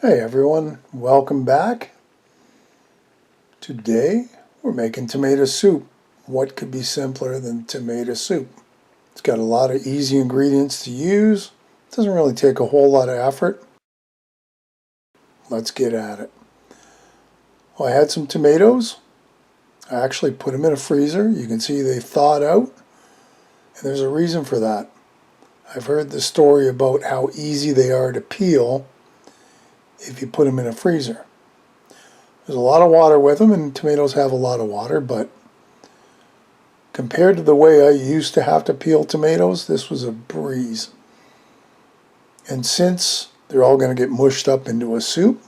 Hey everyone, welcome back. Today we're making tomato soup. What could be simpler than tomato soup? It's got a lot of easy ingredients to use. It doesn't really take a whole lot of effort. Let's get at it. Well, I had some tomatoes. I actually put them in a freezer. You can see they thawed out, and there's a reason for that. I've heard the story about how easy they are to peel if you put them in a freezer. There's a lot of water with them, and tomatoes have a lot of water, but compared to the way I used to have to peel tomatoes, this was a breeze. And since they're all going to get mushed up into a soup,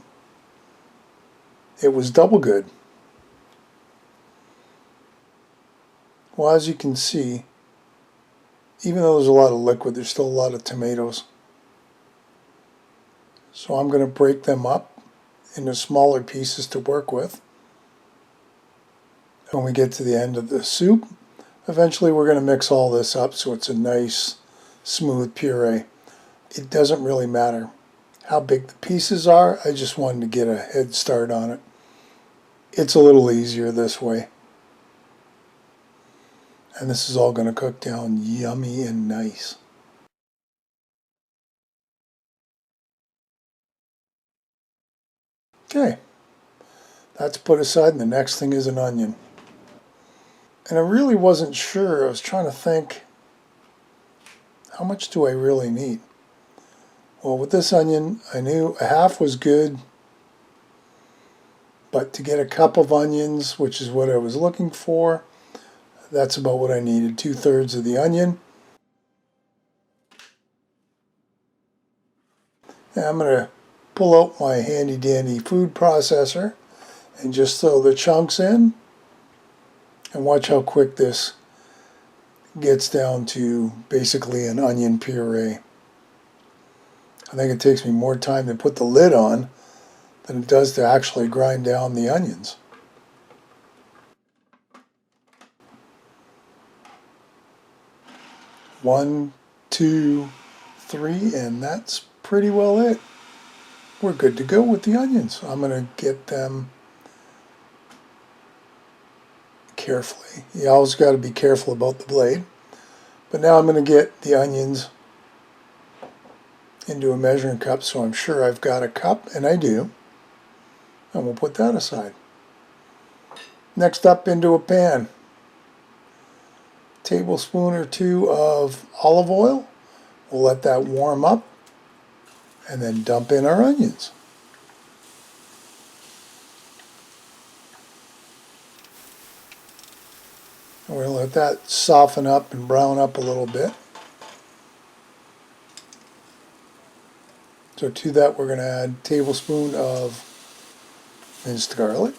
it was double good. Well, as you can see, even though there's a lot of liquid, there's still a lot of tomatoes. So I'm going to break them up into smaller pieces to work with. When we get to the end of the soup, eventually we're going to mix all this up so it's a nice, smooth puree. It doesn't really matter how big the pieces are. I just wanted to get a head start on it. It's a little easier this way. And this is all going to cook down yummy and nice. Okay, that's put aside, and the next thing is an onion. And I really wasn't sure. I was trying to think, how much do I really need? Well, with this onion, I knew a half was good, but to get a cup of onions, which is what I was looking for, that's about what I needed, 2/3 of the onion. And I'm going to pull out my handy dandy food processor and just throw the chunks in, and watch how quick this gets down to basically an onion puree. I think it takes me more time to put the lid on than it does to actually grind down the onions. One, two, three, and that's pretty well it. We're good to go with the onions. I'm going to get them carefully. You always got to be careful about the blade. But now I'm going to get the onions into a measuring cup, so I'm sure I've got a cup, and I do. And we'll put that aside. Next up, into a pan. Tablespoon or two of olive oil. We'll let that warm up and then dump in our onions. And we're going to let that soften up and brown up a little bit. So to that we're going to add a tablespoon of minced garlic.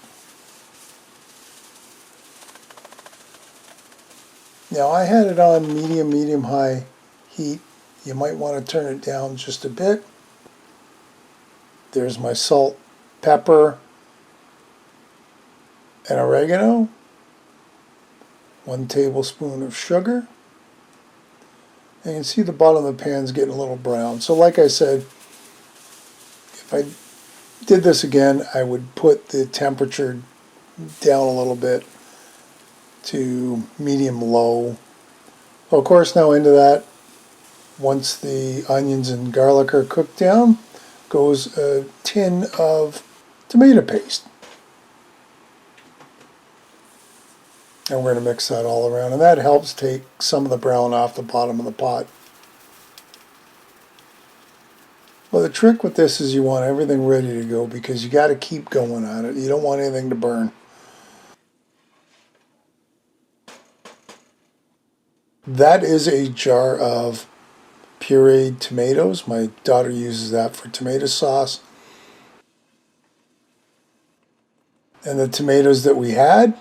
Now I had it on medium-high heat. You might want to turn it down just a bit. There's my salt, pepper, and oregano. 1 tablespoon of sugar. And you can see the bottom of the pan's getting a little brown. So like I said, if I did this again, I would put the temperature down a little bit to medium-low. Well, of course, now into that, once the onions and garlic are cooked down, goes a tin of tomato paste. And we're going to mix that all around, and that helps take some of the brown off the bottom of the pot. Well, the trick with this is you want everything ready to go because you got to keep going on it. You don't want anything to burn. That is a jar of pureed tomatoes. My daughter uses that for tomato sauce. And the tomatoes that we had,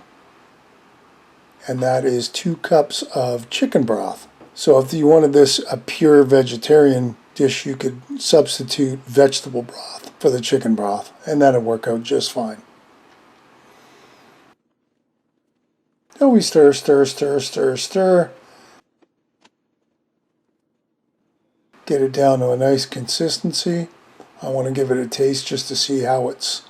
and that is 2 cups of chicken broth. So if you wanted this a pure vegetarian dish, you could substitute vegetable broth for the chicken broth, and that'd work out just fine. So we stir, stir, stir, stir, stir. Get it down to a nice consistency. I want to give it a taste just to see how it's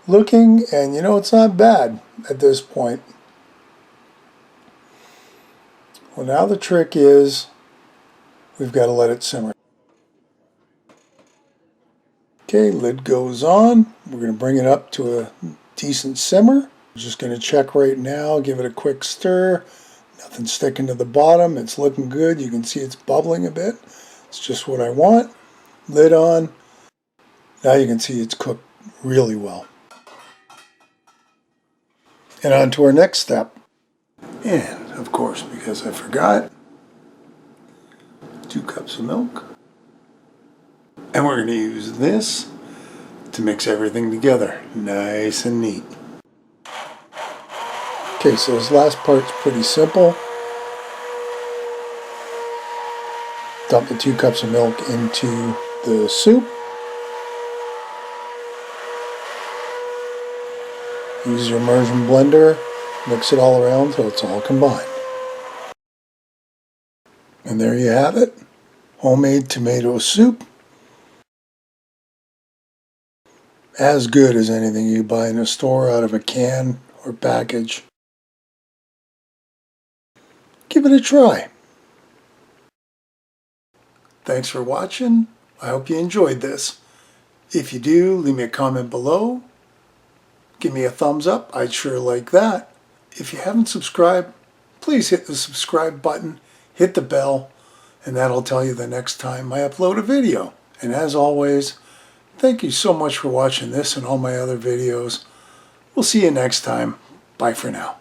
looking, and you know, it's not bad at this point. Well, now the trick is we've got to let it simmer. Okay, lid goes on. We're going to bring it up to a decent simmer. I'm just going to check right now, give it a quick stir. Nothing sticking to the bottom. It's looking good. You can see it's bubbling a bit. It's just what I want. Lid on. Now you can see it's cooked really well. And on to our next step. And of course, because I forgot, 2 cups of milk. And we're going to use this to mix everything together nice and neat. Okay, so this last part's pretty simple. Dump the 2 cups of milk into the soup. Use your immersion blender, mix it all around until it's all combined. And there you have it, homemade tomato soup. As good as anything you buy in a store out of a can or package. Give it a try. Thanks for watching. I hope you enjoyed this. If you do, leave me a comment below. Give me a thumbs up. I'd sure like that. If you haven't subscribed, please hit the subscribe button, hit the bell, and that'll tell you the next time I upload a video. And as always, thank you so much for watching this and all my other videos. We'll see you next time. Bye for now.